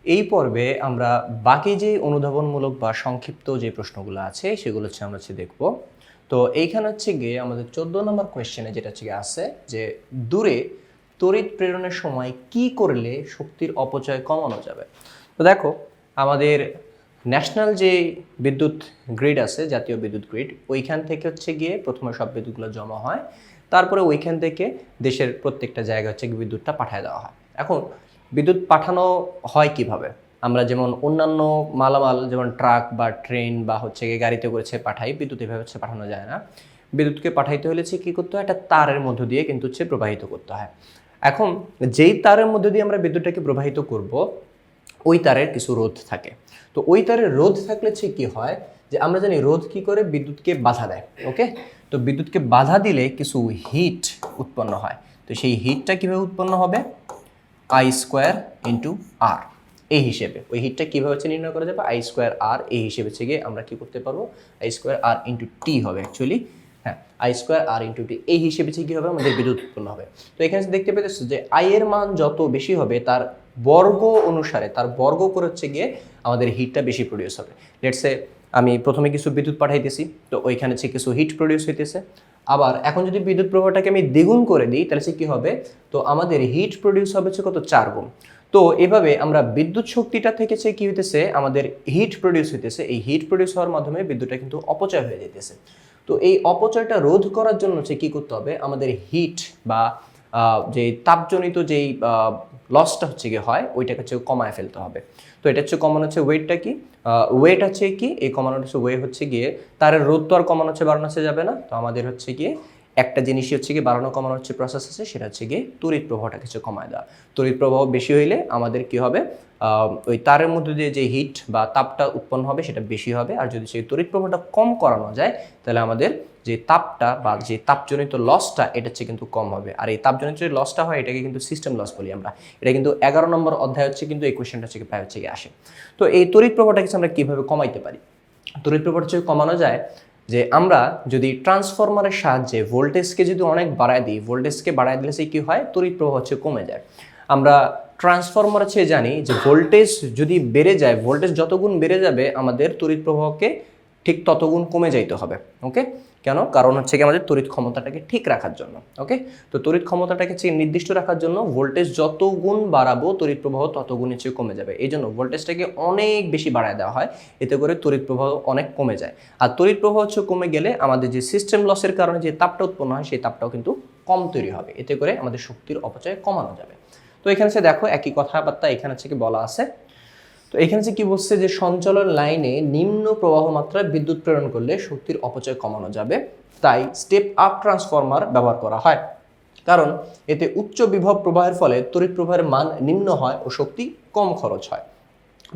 এই পর্বে আমরা বাকি যে অনুধাবনমূলক বা সংক্ষিপ্ত যে প্রশ্নগুলো আছে সেগুলো আমরা দেখব। তো এইখানে গিয়ে আমাদের 14 নম্বর কোয়েশ্চেনে যেটা আছে যে দূরে তড়িৎ প্রেরণের সময় কি করলে শক্তির অপচয় কমানো যাবে। তো দেখো, আমাদের ন্যাশনাল যে বিদ্যুৎ গ্রিড আছে, জাতীয় বিদ্যুৎ গ্রিড, ওইখান থেকে গিয়ে প্রথমে সব বিদ্যুৎগুলো জমা হয়, তারপরে ওইখান থেকে দেশের প্রত্যেকটা জায়গায় বিদ্যুৎটা পাঠিয়ে দেওয়া হয়। এখন বিদ্যুৎ পাঠানো হয় কিভাবে? আমরা যেমন অন্যান্য মালামাল যেমন ট্রাক বা ট্রেন বা গিয়ে গাড়িতে করেছে পাঠাই, বিদ্যুৎ এভাবে পাঠানো যায় না। বিদ্যুৎকে পাঠাইতে হলে কি করতে হয়? একটা তারের মধ্য দিয়ে কিন্তু প্রবাহিত করতে হয়। এখন যেই তারের মধ্য দিয়ে আমরা বিদ্যুৎটাকে প্রবাহিত করব, ওই তারের কিছু রোধ থাকে। তো ওই তারের রোধ থাকলে কি হয়, যে আমরা জানি রোধ কি করে বিদ্যুৎকে বাধা দেয়। ওকে, তো বিদ্যুৎকে বাধা দিলে কিছু হিট উৎপন্ন হয়। তো সেই হিটটা কিভাবে উৎপন্ন হবে? আই স্কোয়ার ইন্টু আর, এই হিসেবে ওই হিটটা কীভাবে নির্ণয় করা যাবে? আই স্কোয়ার আর এই হিসেবে গিয়ে আমরা কি করতে পারবো? I square R into T হবে অ্যাকচুয়ালি। হ্যাঁ, I square R into T, এই হিসেবে কী হবে? আমাদের বিদ্যুৎ উৎপন্ন হবে। তো এখানে দেখতে পেতেছো যে আই এর মান যত বেশি হবে তার বর্গ অনুসারে, তার বর্গ করে গিয়ে আমাদের হিটটা বেশি প্রডিউস হবে। লেটসে আমি প্রথমে কিছু বিদ্যুৎ পাঠাইতেছি, তো ওইখানে কিছু হিট প্রডিউস হইতেছে। আবার এখন যদি বিদ্যুৎ প্রবাহটাকে আমি দ্বিগুণ করে দিই, তাহলে কি হবে? তো আমাদের হিট প্রডিউস হবে কত? 4 গুণ। তো এভাবে আমরা বিদ্যুৎ শক্তিটা থেকে কি হইতেছে? আমাদের হিট প্রডিউস হইতেছে। এই হিট প্রডিউস হওয়ার মাধ্যমে বিদ্যুৎটা কিন্তু অপচয় হয়ে যেতেছে। তো এই অপচয়টা রোধ করার জন্য কি করতে হবে? আমাদের হিট বা যে তাপজনিত যেই লসটা গিয়ে হয়, ওইটাকে কমায় ফেলতে হবে। তো এটা কমানো ওয়েটটা কি? ওয়েট কি? এই কমানোর ওয়ে গিয়ে তারের রোধ তো আর কমানো বাড়ানো যাবে না। তো আমাদের গিয়ে একটা জিনিসই গিয়ে বাড়ানো কমানোর প্রসেস আছে, সেটা গিয়ে তড়িৎ প্রবাহটা কিছু কমায় দেওয়া। তড়িৎ প্রবাহ বেশি হইলে আমাদের কি হবে? ওই তারের মধ্যে দিয়ে যে হিট বা তাপটা উৎপন্ন হবে সেটা বেশি হবে। আর যদি সেই তড়িৎ প্রবাহটা কম করানো যায়, তাহলে আমাদের যে তাপটা বা যে তাপজনিত লসটা, এটা কিন্তু কম হবে। আর এই তাপজনিত যে লসটা হয়, এটাকে কিন্তু সিস্টেম লস বলি আমরা। এটা কিন্তু 11 নম্বর অধ্যায় কিন্তু এই কোয়েশ্চেনটা প্রায় গিয়ে আসে। তো এই তড়িৎ প্রবাহটা আমরা কিভাবে কমাইতে পারি? তড়িৎ প্রবাহটা কমানো যায় যে আমরা যদি ট্রান্সফরমারের সাহায্যে ভোল্টেজকে যদি অনেক বাড়ায় দিই, ভোল্টেজকে বাড়ায় দিলে কি হয়? তড়িৎ প্রবাহ কমে যায়। আমরা ট্রান্সফরমার জানি যে ভোল্টেজ যদি বেড়ে যায়, ভোল্টেজ যত গুণ বেড়ে যাবে, আমাদের তড়িৎ প্রবাহকে ঠিক তত গুণ কমে যাইতে হবে। ওকে, কেন? কারণ কি আমাদের তড়িৎ ক্ষমতাটাকে ঠিক রাখার জন্য। ওকে, তো তড়িৎ ক্ষমতাটাকে নির্দিষ্ট রাখার জন্য ভোল্টেজ যত গুণ বাড়াবো, তড়িৎ প্রবাহ তত গুণে কমে যাবে। এই জন্য ভোল্টেজটাকে অনেক বেশি বাড়ায় দেওয়া হয়, এতে করে তড়িৎ প্রবাহ অনেক কমে যায়। আর তড়িৎ প্রবাহ কমে গেলে আমাদের যে সিস্টেম লসের কারণে যে তাপটা উৎপন্ন হয়, সেই তাপটাও কিন্তু কম তৈরি হবে। এতে করে আমাদের শক্তির অপচয় কমানো যাবে। তো এখানে দেখো, একই কথাবার্তা এখানে বলা আছে। তো এখানে কি বলছে? যে সঞ্চালন লাইনে নিম্ন প্রবাহ মাত্রায় বিদ্যুৎ প্রেরণ করলে শক্তির অপচয় কমানো যাবে, তাই স্টেপ আপ ট্রান্সফরমার ব্যবহার করা হয়। কারণ এতে উচ্চ বিভব প্রবাহের ফলে তড়িৎ প্রবাহের মান নিম্ন হয় ও শক্তি কম খরচ হয়।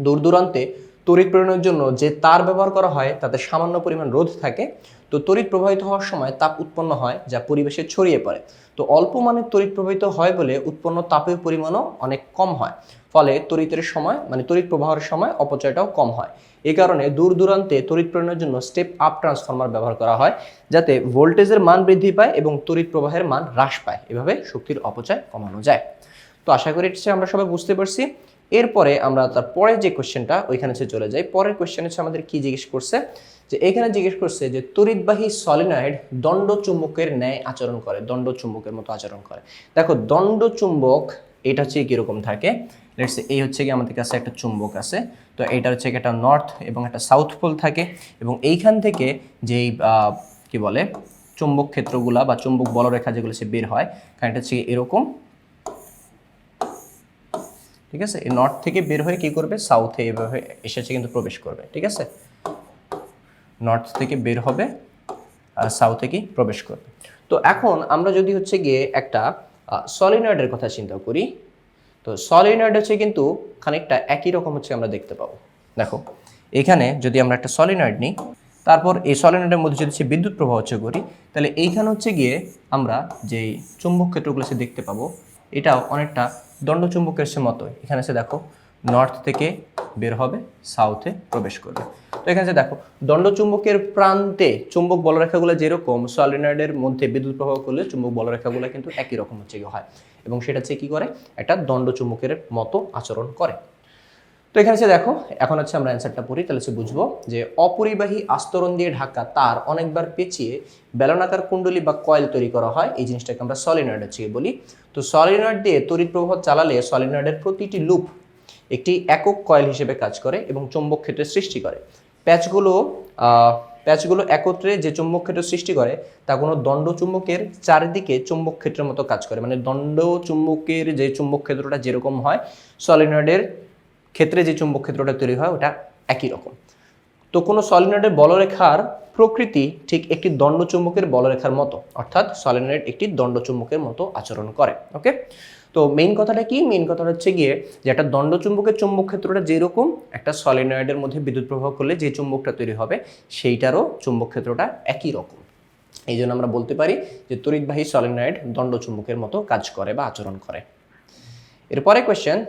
দূর দূরান্তে তড়িৎ প্রেরণের জন্য যে তার ব্যবহার করা হয়, তাতে সামান্য পরিমাণ রোধ থাকে। তো তড়িৎ প্রবাহিত হওয়ার সময় তাপ উৎপন্ন হয়, যা পরিবেশে ছড়িয়ে পড়ে। তো অল্প মানের তড়িৎ প্রবাহিত হয় বলে উৎপন্ন তাপের পরিমাণও অনেক কম হয়। ফলে তড়িতের সময় তড়িৎ প্রবাহের সময় অপচয়টাও কম হয়। এই কারণে দূর দূরান্তে তড়িৎ প্রেরণের জন্য স্টেপ আপ ট্রান্সফরমার ব্যবহার করা হয়, যাতে ভোল্টেজের মান বৃদ্ধি পায় এবং তড়িৎ প্রবাহের মান হ্রাস পায়। এভাবে শক্তির অপচয় কমানো যায়। তো আশা করি আমরা সবাই বুঝতে পারছি। এরপরে আমরা তার পরে যে কোশ্চেনটা, ওইখানে চলে যাই। পরের কোশ্চেন আমাদের কি জিজ্ঞেস করছে? যে এখানে জিজ্ঞেস করছে যে তড়িৎবাহী সলিনয়েড দণ্ড চুম্বকের ন্যায় আচরণ করে, দণ্ড চুম্বকের মতো আচরণ করে। দেখো, দণ্ড চুম্বক এটা কিরকম থাকে? লেটস সে এই কি আমাদের কাছে একটা চুম্বক আছে। তো এটা একটা নর্থ এবং একটা সাউথ পোল থাকে, এবং এইখান থেকে যেই কি বলে চুম্বক ক্ষেত্রগুলা বা চুম্বক বলরেখা যেগুলো বের হয়, কারণ এটা এরকম, ঠিক আছে? এই নর্থ থেকে বের হয়ে কি করবে? সাউথে এভাবে এসেছে কিন্তু প্রবেশ করবে, ঠিক আছে? নর্থ থেকে বের হবে আর সাউথে কি প্রবেশ করবে। তো এখন আমরা যদি গিয়ে একটা সলিনয়েডের কথা চিন্তা করি, তো সলিনয়েড কিন্তু খানিকটা একই রকম আমরা দেখতে পাবো। দেখো, এখানে যদি আমরা একটা সলিনয়েড নিই, তারপর এই সলিনয়েডের মধ্যে যদি বিদ্যুৎ প্রবাহ করি, তাহলে এইখানে গিয়ে আমরা যেই চুম্বক ক্ষেত্রগুলো দেখতে পাবো, এটাও অনেকটা দণ্ড চুম্বকের মতো। এখানে দেখো, নর্থ থেকে বের হবে, সাউথে প্রবেশ করবে। তো এখানে দেখো, দণ্ড চুম্বকের প্রান্তে চুম্বক বলরেখাগুলো যেরকম, সলিনয়েডের মধ্যে বিদ্যুৎ প্রবাহ করলে চুম্বক বলরেখাগুলো কিন্তু একই রকম হয়, এবং সেটা কি করে? একটা দণ্ড চুম্বকের মতো আচরণ করে। এখানে হচ্ছে দেখো, এখন হচ্ছে আমরা অ্যান্সারটা পড়ি, তাহলে হচ্ছে বুঝবো যে অপরিবাহী আস্তরণ দিয়ে ঢাকা তার অনেকবার পেঁচিয়ে বেলনাকার কুণ্ডলী বা কয়েল তৈরি করা হয়, এই জিনিসটাকে আমরা সলিনয়েড হচ্ছে বলি। তো সলিনয়েড দিয়ে তড়িৎ প্রবাহ চালালে সলিনয়েডের প্রতিটি লুপ একটি একক কয়েল হিসেবে কাজ করে এবং চৌম্বক ক্ষেত্রের সৃষ্টি করে। প্যাচগুলো একত্রে যে চৌম্বক ক্ষেত্র সৃষ্টি করে তা কোনো দণ্ড চুম্বকের চারিদিকে চৌম্বক ক্ষেত্রের মতো কাজ করে, মানে দণ্ড চুম্বকের যে চুম্বক ক্ষেত্রটা যেরকম হয় সলিনয়েডের ক্ষেত্রে যে চুম্বক ক্ষেত্রটা তৈরি হয় ওটা একই রকম। তো কোনো সলিনয়েডের বলরেখার প্রকৃতি ঠিক একটি দণ্ড চুম্বকের বলরেখার মতো, অর্থাৎ সলিনয়েড একটি দণ্ড চুম্বকের মতো আচরণ করে। ওকে, তো মেইন কথাটা কি? মেইন কথাটা হচ্ছে গিয়ে যে একটা দণ্ড চুম্বকের চুম্বক ক্ষেত্রটা যেরকম একটা সলিনয়েডের মধ্যে বিদ্যুৎ প্রবাহ করলে যে চুম্বকটা তৈরি হবে সেইটারও চুম্বক ক্ষেত্রটা একই রকম। এই জন্য আমরা বলতে পারি যে তড়িৎবাহী সলিনয়েড দণ্ড চুম্বকের মতো কাজ করে বা আচরণ করে। এরপরে কোয়েশ্চেন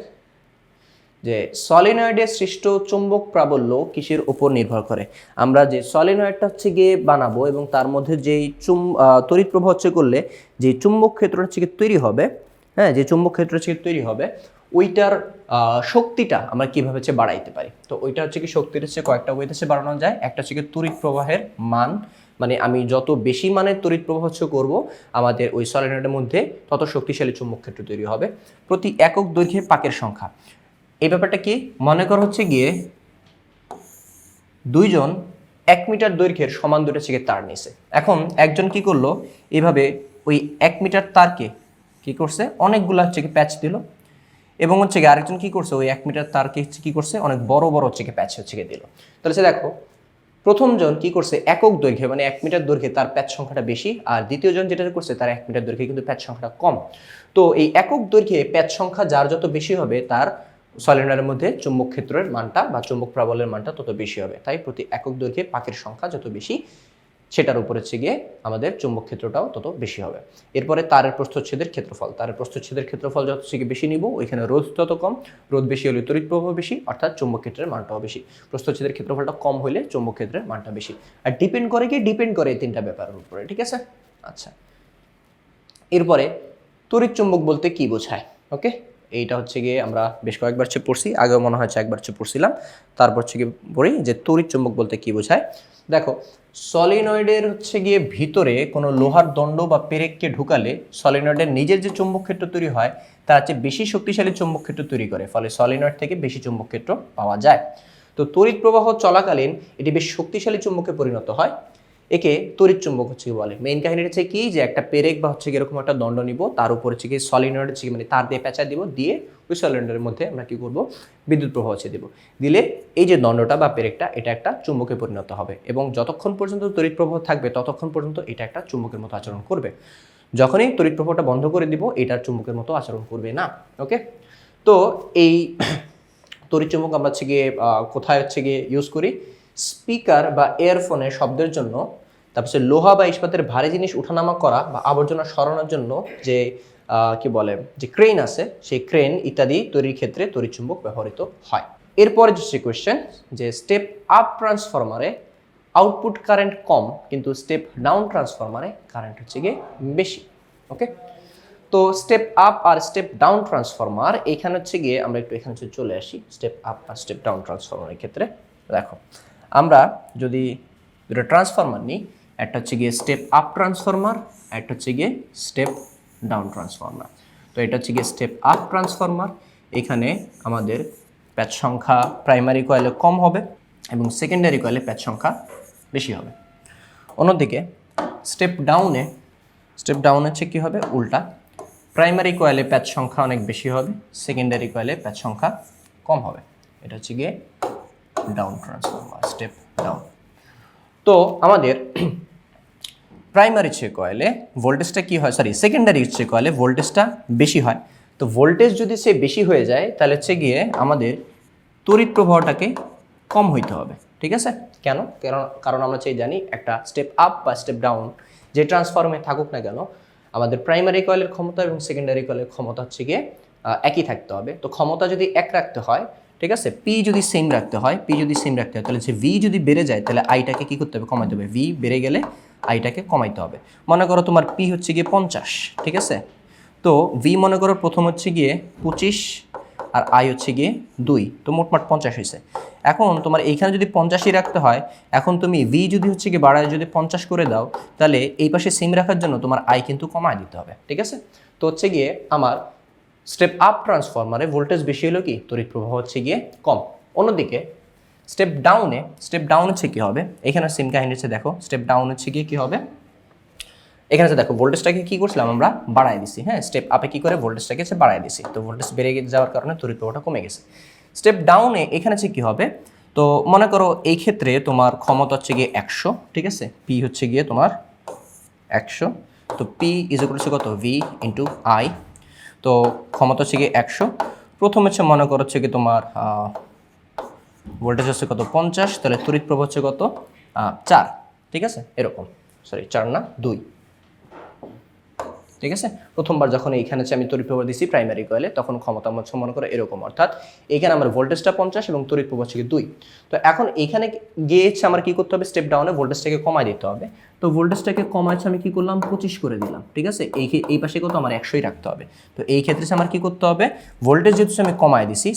যে সলিনয়েডের সৃষ্ট চুম্বক প্রাবল্য কিসের উপর নির্ভর করে? আমরা যে সলিনয়েডটা হচ্ছে গিয়ে বানাবো এবং তার মধ্যে যেই তড়িৎ প্রবাহ হচ্ছে করলে যে চুম্বক ক্ষেত্রটা হচ্ছে তৈরি হবে, হ্যাঁ, যে চুম্বক ক্ষেত্র হচ্ছে তৈরি হবে ওইটার শক্তিটা আমরা কিভাবে হচ্ছে বাড়াইতে পারি। তো ওইটা হচ্ছে কি শক্তির হচ্ছে কয়েকটা ওয়েতে হচ্ছে বাড়ানো যায়। একটা হচ্ছে কি তড়িৎ প্রবাহের মান, মানে আমি যত বেশি মানের তড়িৎ প্রবাহ হচ্ছে করবো আমাদের ওই সলিনয়েডের মধ্যে তত শক্তিশালী চুম্বক ক্ষেত্র তৈরি হবে। প্রতি একক দৈর্ঘ্যে পাকের সংখ্যা, এই ব্যাপারটা কি মনে কর হচ্ছে গিয়ে দুইজন 1 মিটার দৈর্ঘ্যের সমান দুটো হচ্ছে তার নিছে। এখন একজন কি করলো, এভাবে ওই 1 মিটার তারকে কি করছে অনেকগুলো হচ্ছে কি প্যাচ দিল, এবং হচ্ছে গিয়ে আরেকজন কি করছে ওই 1 মিটার তারকে কি করছে অনেক বড় বড় হচ্ছে কি প্যাচ হচ্ছে দিল। তাহলে সে দেখো প্রথমজন কি করছে একক দৈর্ঘ্যে মানে 1 মিটার দৈর্ঘ্যে তার প্যাচ সংখ্যাটা বেশি, আর দ্বিতীয়জন যেটা করছে তার 1 মিটার দৈর্ঘ্যে কিন্তু প্যাচ সংখ্যাটা কম। তো এই একক দৈর্ঘ্যে প্যাচ সংখ্যা যার যত বেশি হবে তার সলিনয়েডের মধ্যে চুম্বক ক্ষেত্রের মানটা বা চুম্বক প্রাবল্যের মানটা তত বেশি হবে। তাই প্রতি একক দৈর্ঘ্যে পাকের সংখ্যা যত বেশি সেটার উপর হচ্ছে গিয়ে আমাদের চুম্বক ক্ষেত্রটাও তত বেশি হবে। এরপরে তারের প্রস্থচ্ছেদের ক্ষেত্রফল, তারের প্রস্থচ্ছেদের ক্ষেত্রফল যত হচ্ছে বেশি নিব ওইখানে রোধ তত কম, রোধ বেশি হলে তড়িৎ প্রবাহ বেশি, অর্থাৎ চুম্বক ক্ষেত্রের মানটাও বেশি। প্রস্থচ্ছেদের ক্ষেত্রফলটা কম হলে চুম্বক ক্ষেত্রের মানটা বেশি। আর ডিপেন্ড করে এই তিনটা ব্যাপারের উপরে, ঠিক আছে? আচ্ছা, এরপরে তড়িৎ চুম্বক বলতে কি বোঝায়? ওকে, এইটা হচ্ছে গিয়ে আমরা বেশ কয়েকবার পড়ছি, আগেও মনে হয় একবার পড়ছিলাম, তারপর হচ্ছে গিয়ে পড়ি যে তড়িৎ চুম্বক বলতে কি বোঝায়। দেখো, সলিনয়েডের হচ্ছে গিয়ে ভিতরে কোনো লোহার দণ্ড বা পেরেককে ঢুকালে সলিনয়েডের নিজের যে চুম্বক ক্ষেত্র তৈরি হয় তার চেয়ে বেশি শক্তিশালী চুম্বক ক্ষেত্র তৈরি করে, ফলে সলিনয়েড থেকে বেশি চুম্বক ক্ষেত্র পাওয়া যায়। তো তড়িৎ প্রবাহ চলাকালীন এটি বেশ শক্তিশালী চুম্বকে পরিণত হয়, একে তড়িৎ চুম্বক হচ্ছে বলে। মেইন কাহিনীটা হচ্ছে কি যে একটা পেরেক বা হচ্ছে এরকম একটা দণ্ড নিব, তার উপর হচ্ছে কি সলিনয়েড হচ্ছে মানে তার দিয়ে পেঁচা দিব, দিয়ে ওই সলিনয়েডের মধ্যে আমরা কি করব বিদ্যুৎ প্রবাহ হচ্ছে দিব, দিলে এই যে দণ্ডটা বা পেরেকটা এটা একটা চুম্বকে পরিণত হবে, এবং যতক্ষণ পর্যন্ত তড়িৎ প্রবাহ থাকবে ততক্ষণ পর্যন্ত এটা একটা চুম্বকের মতো আচরণ করবে। যখনই তড়িৎ প্রবাহটা বন্ধ করে দিব এটা চুম্বকের মতো আচরণ করবে না। ওকে, তো এই তড়িৎ চুম্বক আমরা হচ্ছে গিয়ে কোথায় হচ্ছে গিয়ে ইউজ করি? স্পিকার বা ইয়ারফোনে শব্দের জন্য, তারপরে লোহা বা ইস্পাতের ভারী জিনিস উঠানামা করা বা আবর্জনা সরানোর জন্য যে কি বলে যে ক্রেন আছে সেই ক্রেন ইত্যাদি তৈরির ক্ষেত্রে তড়িৎ চুম্বক ব্যবহৃত হয়। এরপরে যে কোয়েশ্চেন যে স্টেপ আপ ট্রান্সফরমারে আউটপুট কারেন্ট কম কিন্তু স্টেপ ডাউন ট্রান্সফরমারে কারেন্ট হচ্ছে গিয়ে বেশি। ওকে, তো স্টেপ আপ আর স্টেপ ডাউন ট্রান্সফরমার এখানে হচ্ছে গিয়ে আমরা একটু এখানে চলে আসি। স্টেপ আপ আর স্টেপ ডাউন ট্রান্সফরমারের ক্ষেত্রে দেখো, আমরা যদি দুটো ট্রান্সফরমার নিই, একটা হচ্ছে গিয়ে স্টেপ আপ ট্রান্সফরমার, একটা হচ্ছে গিয়ে স্টেপ ডাউন ট্রান্সফরমার। তো এটা হচ্ছে গিয়ে স্টেপ আপ ট্রান্সফরমার, এখানে আমাদের প্যাচ সংখ্যা প্রাইমারি কয়েলে কম হবে এবং সেকেন্ডারি কয়েলে প্যাচ সংখ্যা বেশি হবে। অন্যদিকে স্টেপ ডাউনে হচ্ছে কী হবে উল্টা, প্রাইমারি কয়েলে প্যাচ সংখ্যা অনেক বেশি হবে, সেকেন্ডারি কয়েলে প্যাচ সংখ্যা কম হবে। এটা হচ্ছে গিয়ে ডাউন ট্রান্সফরমার, স্টেপ ডাউন। তো আমাদের প্রাইমারি কয়েলে ভোল্টেজটা কি হয়, সেকেন্ডারি কয়েলে ভোল্টেজটা বেশি হয়। তো ভোল্টেজ যদি সে বেশি হয়ে যায় তাহলে হচ্ছে গিয়ে আমাদের তড়িৎ প্রবাহটাকে কম হইতে হবে, ঠিক আছে? কেন? কারণ আমরা জানি একটা স্টেপ আপ বা স্টেপ ডাউন যে ট্রান্সফর্মে থাকুক না কেন আমাদের প্রাইমারি কয়েলের ক্ষমতা এবং সেকেন্ডারি কয়েলের ক্ষমতা হচ্ছে গিয়ে একই থাকতে হবে। তো ক্ষমতা যদি এক রাখতে হয়, ঠিক আছে, পি যদি সেম রাখতে হয় তাহলে যে ভি যদি বেড়ে যায় তাহলে আইটাকে কি করতে হবে? কমাইতে হবে। ভি বেড়ে গেলে আইটাকে কমাইতে হবে। মনে করো তোমার পি হচ্ছে গিয়ে 50, ঠিক আছে? তো ভি মনে করো প্রথম হচ্ছে গিয়ে 25 আর আই হচ্ছে গিয়ে 2, তো মোটমাট 50 হয়েছে। এখন তোমার এইখানে যদি 50ই রাখতে হয়, এখন তুমি ভি যদি হচ্ছে গিয়ে বাড়ায় যদি 50 করে দাও, তাহলে এই পাশে সেম রাখার জন্য তোমার আই কিন্তু কমায় দিতে হবে, ঠিক আছে? তো হচ্ছে গিয়ে আমার স্টেপ আপ ট্রান্সফরমারে ভোল্টেজ বেশি হলো কি তড়িৎ প্রবাহ হচ্ছে গিয়ে কম। অন্যদিকে স্টেপ ডাউন হচ্ছে কি হবে, এখানে সেম কাহিনী হচ্ছে, দেখো স্টেপ ডাউন হচ্ছে গিয়ে কি হবে, এখানে দেখো ভোল্টেজটাকে কি করছিলাম আমরা বাড়ায় দিছি, হ্যাঁ স্টেপ আপে কি করে ভোল্টেজটাকে বাড়ায় দিছি, তো ভোল্টেজ বেড়ে যাওয়ার কারণে তড়িৎ প্রবাহটা কমে গেছে। স্টেপ ডাউনে এখানে হচ্ছে কি হবে, তো মনে করো এই ক্ষেত্রে তোমার ক্ষমতা হচ্ছে গিয়ে 100, ঠিক আছে, পি হচ্ছে গিয়ে তোমার 100, তো পি ইজ ইকুয়াল টু কত, ভি ইন্টু আই, তো ক্ষমতা হচ্ছে গিয়ে 100। প্রথম হচ্ছে মনে করো হচ্ছে কি তোমার ভোল্টেজ হচ্ছে কত 50, তাহলে তড়িৎ প্রবাহ হচ্ছে কত 4, ঠিক আছে, এরকম, সরি 4 না 2, ঠিক আছে। প্রথমবার যখন এইখানে আমি তড়িৎ প্রবাহ দিছি প্রাইমারি কয়েলে, তখন ক্ষমতা মনে করো এরকম, অর্থাৎ এখানে আমার ভোল্টেজটা 50 এবং তড়িৎ প্রবাহ হচ্ছে 2। তো এখন এইখানে গিয়ে আমার কি করতে হবে, স্টেপ ডাউনে ভোল্টেজটাকে কমায় দিতে হবে। তো ভোল্টেজটাকে কমাচ্ছে আমি কি করলাম 25 করে দিলাম, ঠিক আছে। এই পাশে কত আমার 100ই রাখতে হবে। তো এই ক্ষেত্রে আমার কি করতে হবে, ভোল্টেজ যেহেতু আমি কমায় দিছি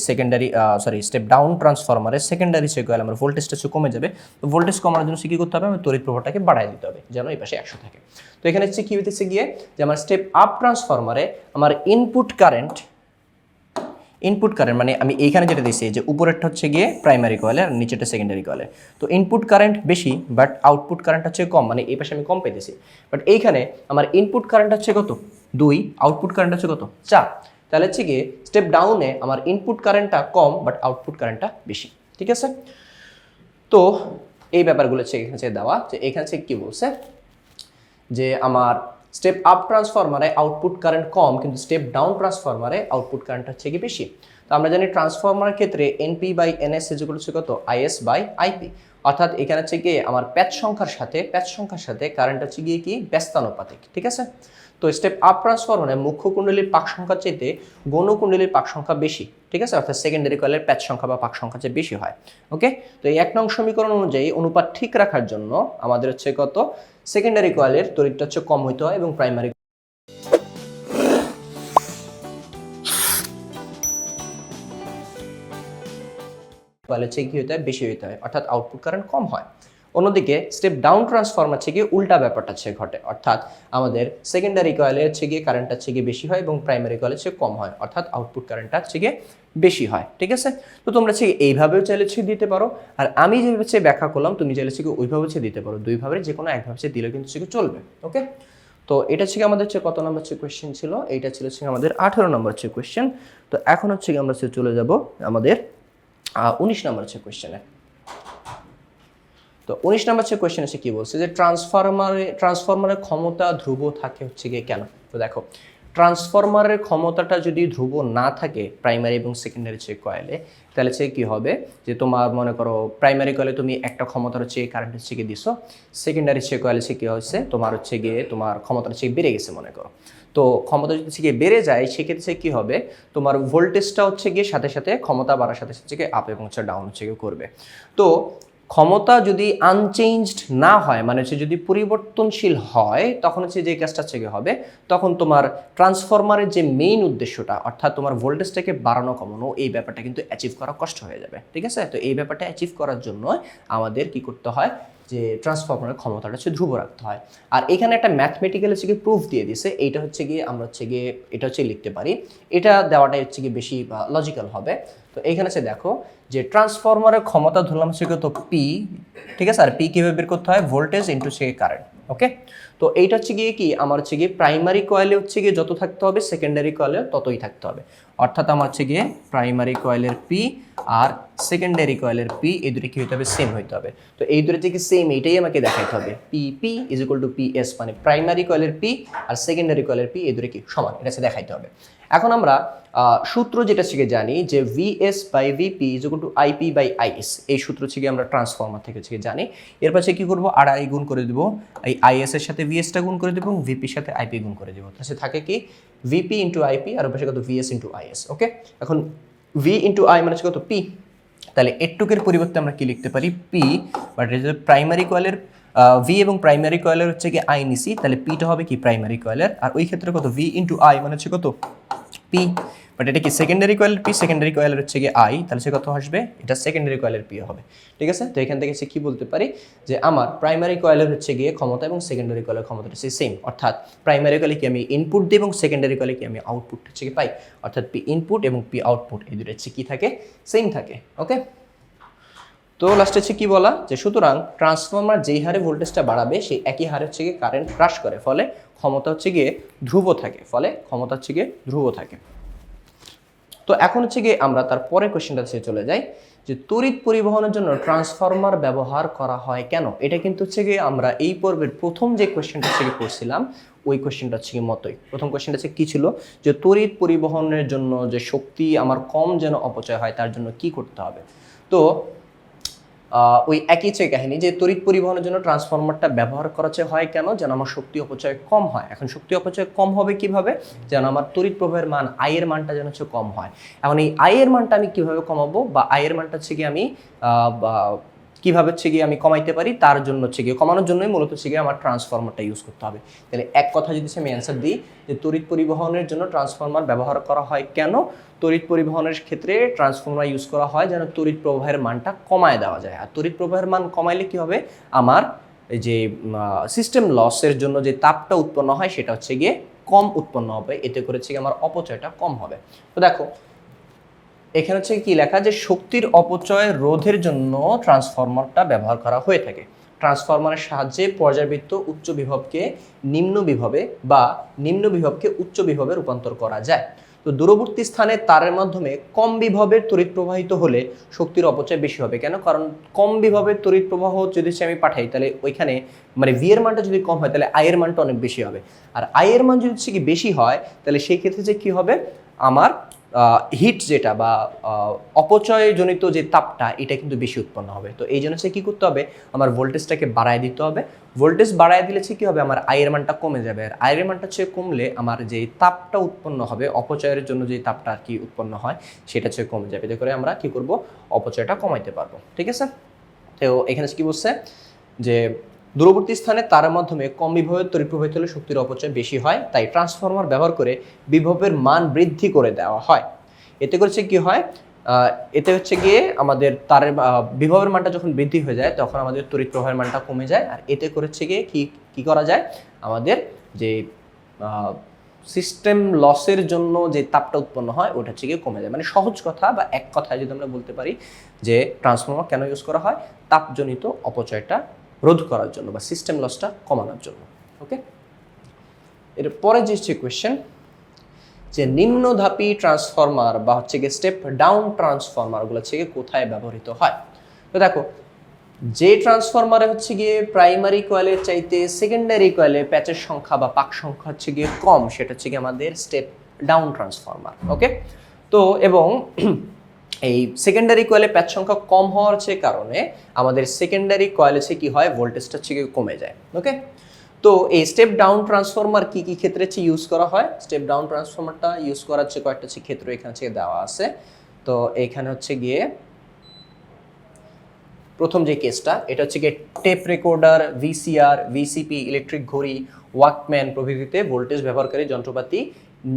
স্টেপ ডাউন ট্রান্সফরমারের সেকেন্ডারি কয়েলে আমার ভোল্টেজটা কমে যাবে। তো ভোল্টেজ কমানোর জন্য কি করতে হবে, আমি তড়িৎ প্রবাহটাকে বাড়ায় দিতে হবে যেন এই পাশে 100 থাকে। তো এখানে হচ্ছে কি হইতেছে গিয়ে যে আমার স্টেপ আপ ট্রান্সফরমারে আমার ইনপুট কারেন্ট মানে আমি এইখানে যেটা দিয়েছি যে উপরেরটা হচ্ছে গিয়ে প্রাইমারি কয়েলের আর নিচেরটা সেকেন্ডারি কয়েলের, তো ইনপুট কারেন্ট বেশি বাট আউটপুট কারেন্ট হচ্ছে কম, মানে এই পাশে আমি কম পেতেছি। বাট এইখানে আমার ইনপুট কারেন্ট হচ্ছে কত 2, আউটপুট কারেন্ট হচ্ছে কত 4, তাহলে হচ্ছে গিয়ে স্টেপ ডাউনে আমার ইনপুট কারেন্টটা কম বাট আউটপুট কারেন্টটা বেশি, ঠিক আছে। তো এই ব্যাপারগুলো হচ্ছে এখানে দেওয়া, যে এখানে কি বলছে যে আমার স্টেপ আপ ট্রান্সফরমারে আউটপুট কারেন্ট কম, কিন্তু স্টেপ ডাউন ট্রান্সফরমারে আউটপুট কারেন্ট হচ্ছে কি বেশি। তো আমরা জানি ট্রান্সফরমারের ক্ষেত্রে NP by NS equal to কত, আইএস বাই আইপি, অর্থাৎ এখানে হচ্ছে গিয়ে আমার প্যাচ সংখ্যার সাথে কারেন্ট হচ্ছে গিয়ে কি ব্যস্তানুপাতিক, ঠিক আছে। তো স্টেপ আপ ট্রান্সফরমারে মুখ্য কুণ্ডলীর পাক সংখ্যার চাইতে গৌণ কুণ্ডলীর পাক সংখ্যা বেশি, ঠিক আছে, অর্থাৎ সেকেন্ডারি কয়েলের প্যাচ সংখ্যা বা পাক সংখ্যা চেয়ে বেশি হয়। ওকে, তো এই 1 নং সমীকরণ অনুযায়ী অনুপাত ঠিক রাখার জন্য আমাদের হচ্ছে কত, সেকেন্ডারি কয়েলের তড়িৎটা হচ্ছে কম হইতে হয় এবং প্রাইমারি কয়েলের চেয়ে কি হতে হয়, বেশি হইতে হয়, অর্থাৎ আউটপুট কারেন্ট কম হয়। অন্যদিকে স্টেপ ডাউন ট্রান্সফরমার থেকে উল্টা ব্যাপারটা ঘটে, অর্থাৎ আমাদের সেকেন্ডারি কয়েলের গিয়ে কারেন্টটা গিয়ে বেশি হয় এবং প্রাইমারি কয়েলের চেয়ে কম হয়, অর্থাৎ আউটপুট কারেন্টটা গিয়ে বেশি হয়, ঠিক আছে। তো তোমরা এইভাবেও চাইলে দিতে পারো, আর আমি যেভাবে ব্যাখ্যা করলাম তুমি চাইলে ওইভাবে দিতে পারো, দুইভাবে যে কোনো একভাবে দিলে কিন্তু চলবে। ওকে, তো এটা আমাদের কত নম্বর কোয়েশ্চেন ছিল, এইটা ছিল আমাদের 18 নম্বর কোয়েশ্চেন। তো এখন আমরা চলে যাব আমাদের 19 নম্বর কোয়েশ্চেনে। তো 19 নম্বর কোয়েশ্চেন কি বলছে, যে ট্রান্সফরমারের ক্ষমতা ধ্রুব থাকে হচ্ছে গিয়ে কেন। তো দেখো, ট্রান্সফরমারের ক্ষমতাটা যদি ধ্রুব না থাকে প্রাইমারি এবং সেকেন্ডারি কয়েলে, তাহলে কি হবে, যে তোমার মনে করো প্রাইমারি কয়েলে তুমি একটা ক্ষমতার কারেন্ট গিয়ে দিছো, সেকেন্ডারি কয়েলে কি হয়েছে তোমার গিয়ে তোমার ক্ষমতাটা বেড়ে গেছে মনে করো। তো ক্ষমতা যদি গিয়ে বেড়ে যায় সেক্ষেত্রে কি হবে, তোমার ভোল্টেজটা গিয়ে সাথে সাথে ক্ষমতা বাড়ার সাথে সাথে আপ এবং ডাউন গিয়ে করবে। তো ক্ষমতা যদি আনচেঞ্জড না হয়, মানে যদি পরিবর্তনশীল হয়, তখন যে কাজটা হবে, তখন তোমার ট্রান্সফরমারের যে মেইন উদ্দেশ্যটা, অর্থাৎ তোমার ভোল্টেজটাকে বাড়ানো কমানো, এই ব্যাপারটা কিন্তু অ্যাচিভ করা কষ্ট হয়ে যাবে, ঠিক আছে। তো এই ব্যাপারটা অ্যাচিভ করার জন্য আমাদের কি করতে হয়, যে ট্রান্সফরমারের ক্ষমতাটা ধ্রুব রাখতে হয়। আর এখানে একটা ম্যাথমেটিক্যাল প্রুফ দিয়ে দিছে, এইটা গিয়ে আমরা এটা লিখতে পারি, এটা দেওয়াটাই গিয়ে বেশি লজিক্যাল হবে। তো এইখানে দেখো যে ট্রান্সফরমারের ক্ষমতা ধরলাম কত পি, ঠিক আছে, আর পি কিভাবে বের করতে হয়, ভোল্টেজ ইন্টু কারেন্ট। ওকে, তো এইটা গিয়ে কি আমার গিয়ে প্রাইমারি কয়েলে গিয়ে যত থাকতে হবে সেকেন্ডারি কয়েলে ততই থাকতে হবে, অর্থাৎ আমার গিয়ে প্রাইমারি কয়েলের পি আর সেকেন্ডারি কয়েলের পি এই দুটো কি হতে হবে, সেম হইতে হবে। তো এই দুটো সেম, এইটাই আমাকে দেখাইতে হবে, P P is equal two P S, মানে প্রাইমারি কয়েলের পি আর সেকেন্ডারি কয়েলের পি এই দুটো কি সমান, এটা দেখাইতে হবে। এখন আমরা সূত্র যেটা জানি যে VS by VP is equal to IP by IS, এই সূত্র আমরা ট্রান্সফরমার থেকে জানি। এরপর কি করবো, আর আই গুণ করে দেবো, এই আইএস এর সাথে ভিএসটা গুণ করে দেবো এবং ভিপির সাথে আইপি গুণ করে দেবো, তাহলে থাকে কি ভিপি ইন্টু আইপি আর পাশে কত ভিএস ইন্টু আইএস। ওকে, এখন ভি ইন্টু আই মানে কত পি, তাহলে এটুকের পরিবর্তে আমরা কি লিখতে পারি পি, বাট প্রাইমারি কয়েলের ভি এবং প্রাইমারি কয়েলের কি আই নিছি, তাহলে পিটা হবে কি প্রাইমারি কয়েলের, আর ওই ক্ষেত্রে কত ভি ইন্টু আই মানে কত পি, বাট এটা কি সেকেন্ডারি কয়েলের পি, সেকেন্ডারি কয়েলের হচ্ছে গিয়ে আই, তাহলে সে কত আসবে, এটা সেকেন্ডারি কয়েলের পি হবে। ঠিক আছে, তো এখান থেকে সে কি বলতে পারি যে আমার প্রাইমারি কয়েলের হচ্ছে গিয়ে ক্ষমতা এবং সেকেন্ডারি কয়েলের ক্ষমতাটা সেম, অর্থাৎ প্রাইমারি কয়েলে কি আমি ইনপুট দিই এবং সেকেন্ডারি কয়েলে কি আমি আউটপুট হচ্ছে কি পাই, অর্থাৎ পি ইনপুট এবং পি আউটপুট এই দুটো হচ্ছে কি থাকে, সেম থাকে। ওকে, তো লাস্টে হচ্ছে কি বলা যে সুতরাং ট্রান্সফর্মার যেই হারে ভোল্টেজটা বাড়াবে সেই একই হারে হচ্ছে গিয়ে কারেন্ট হ্রাস করে, ফলে ক্ষমতা হচ্ছে গিয়ে ধ্রুব থাকে, ফলে ক্ষমতা হচ্ছে গিয়ে ধ্রুব থাকে। তো এখন হচ্ছে গিয়ে আমরা তার পরের কোশ্চেনটা চলে যাই যে তড়িৎ পরিবহনের জন্য ট্রান্সফরমার ব্যবহার করা হয় কেন। এটা কিন্তু হচ্ছে গিয়ে আমরা এই পর্বের প্রথম যে কোশ্চেনটা হচ্ছে গিয়ে পড়ছিলাম ওই কোশ্চেনটা হচ্ছে গিয়ে মতোই। প্রথম কোশ্চেনটা হচ্ছে কি ছিল যে তড়িৎ পরিবহনের জন্য যে শক্তি আমার কম যেন অপচয় হয় তার জন্য কি করতে হবে। তো ওই একই কাহিনী যে তড়িৎ পরিবহনের জন্য ট্রান্সফরমারটা ব্যবহার করা হয় কেন, যেন আমার শক্তি অপচয় কম হয়। এখন শক্তি অপচয় কম হবে কিভাবে, যেন আমার তড়িৎ প্রবাহের মান আই এর মানটা যেন হচ্ছে কম হয়। এখন এই আই এর মানটা আমি কিভাবে কমাবো, বা আই এর মানটা হচ্ছে গিয়ে আমি কিভাবে হচ্ছে গিয়ে আমি কমাইতে পারি, তার জন্য হচ্ছে গিয়ে কমানোর জন্যই মূলত হচ্ছে গিয়ে আমার ট্রান্সফরমারটা ইউজ করতে হবে। তাহলে এক কথা যদি আমি অ্যান্সার দিই যে তড়িৎ পরিবহনের জন্য ট্রান্সফরমার ব্যবহার করা হয় কেন, তড়িৎ পরিবহনের ক্ষেত্রে ট্রান্সফরমার ইউজ করা হয় যেন তড়িৎ প্রবাহের মানটা কমায় দেওয়া যায়। আর তড়িৎ প্রবাহের মান কমাইলে কি হবে, আমার যে সিস্টেম লসের জন্য যে তাপটা উৎপন্ন হয় সেটা হচ্ছে গিয়ে কম উৎপন্ন হবে, এতে করে হচ্ছে গিয়ে আমার অপচয়টা কম হবে। তো দেখো এখানে হচ্ছে কি লেখা যে শক্তির অপচয় রোধের জন্য ট্রান্সফরমারটা ব্যবহার করা হয়ে থাকে। ট্রান্সফরমারের সাহায্যে পর্যায়বৃত্ত উচ্চ বিভবকে নিম্ন বিভবে বা নিম্ন বিভবকে উচ্চ বিভবে রূপান্তর করা যায়। তো দূরবর্তী স্থানে তারের মাধ্যমে কম বিভবের তড়িৎ প্রবাহিত হলে শক্তির অপচয় বেশি হবে। কেন, কারণ কম বিভবের তড়িৎ প্রবাহ যদি আমি পাঠাই তাহলে ওইখানে মানে ভি এর মানটা যদি কম হয় তাহলে আই এর মানটা অনেক বেশি হবে। আর আই এর মান যদি কি বেশি হয় তাহলে সেই ক্ষেত্রে যে কি হবে, আমার হিট যেটা বা অপচয়জনিত যে তাপটা এটা কিন্তু বেশি উৎপন্ন হবে। তো এই জন্য কি করতে হবে, আমার ভোল্টেজটাকে বাড়ায় দিতে হবে। ভোল্টেজ বাড়ায় দিলে কি হবে, আমার আয়ের মানটা কমে যাবে। আর আয়ের মানটা কমলে আমার যে তাপটা উৎপন্ন হবে অপচয়ের জন্য যে তাপটা আর কি উৎপন্ন হয় সেটা কমে যাবে। এতে করে আমরা কি করব, অপচয়টা কমাইতে পারবো। ঠিক আছে, তো এখানে কি বলছে যে দূরবর্তী স্থানে তার মাধ্যমে কম বিভবের তড়িৎ প্রবাহিত হলে শক্তির অপচয় বেশি হয়, তাই ট্রান্সফরমার ব্যবহার করে বিভবের মান বৃদ্ধি করে দেওয়া হয়। এতে করছে কি হয়, এতে হচ্ছে গিয়ে আমাদের তারের বিভবের মানটা যখন বৃদ্ধি হয়ে যায় তখন আমাদের তড়িৎ প্রবাহের মানটা কমে যায়। আর এতে করেছে গিয়ে কি করা যায়, আমাদের যে সিস্টেম লসের জন্য যে তাপটা উৎপন্ন হয় ওটা হচ্ছে গিয়ে কমে যায়। মানে সহজ কথা বা এক কথায় যদি আমরা বলতে পারি যে ট্রান্সফরমার কেন ইউজ করা হয়, তাপজনিত অপচয়টা রোধ করার জন্য বা সিস্টেম লসটা কমানোর জন্য। ওকে, এরপরে যে কোয়েশ্চেন যে নিম্নধাপী ট্রান্সফরমার বা হচ্ছে গিয়ে স্টেপ ডাউন ট্রান্সফরমার গুলো হচ্ছে গিয়ে কোথায় ব্যবহৃত হয়। তো দেখো যে ট্রান্সফরমারে হচ্ছে গিয়ে প্রাইমারি কয়েলের চাইতে সেকেন্ডারি কয়েলে প্যাচের সংখ্যা বা পাক সংখ্যা হচ্ছে গিয়ে কম, সেটা হচ্ছে গিয়ে আমাদের স্টেপ ডাউন ট্রান্সফরমার। ওকে, তো এবং এই সেকেন্ডারি কয়েলে প্যাচ সংখ্যা কম হওয়ার কারণে আমাদের সেকেন্ডারি কয়েলে কি হয়, ভোল্টেজটা হচ্ছে গিয়ে কমে যায়। ওকে, তো এই স্টেপ ডাউন ট্রান্সফরমার কি কি ক্ষেত্রে ইউজ করা হয়, স্টেপ ডাউন ট্রান্সফরমারটা ইউজ করার কয়েকটা ক্ষেত্র এখানে দেওয়া আছে। তো এখানে হচ্ছে গিয়ে প্রথম যে কেসটা এটা হচ্ছে গিয়ে tape recorder, VCR, VCP, electric ঘড়ি, ওয়াকম্যান প্রভৃতিতে ভোল্টেজ ব্যবহারকারী যন্ত্রপাতি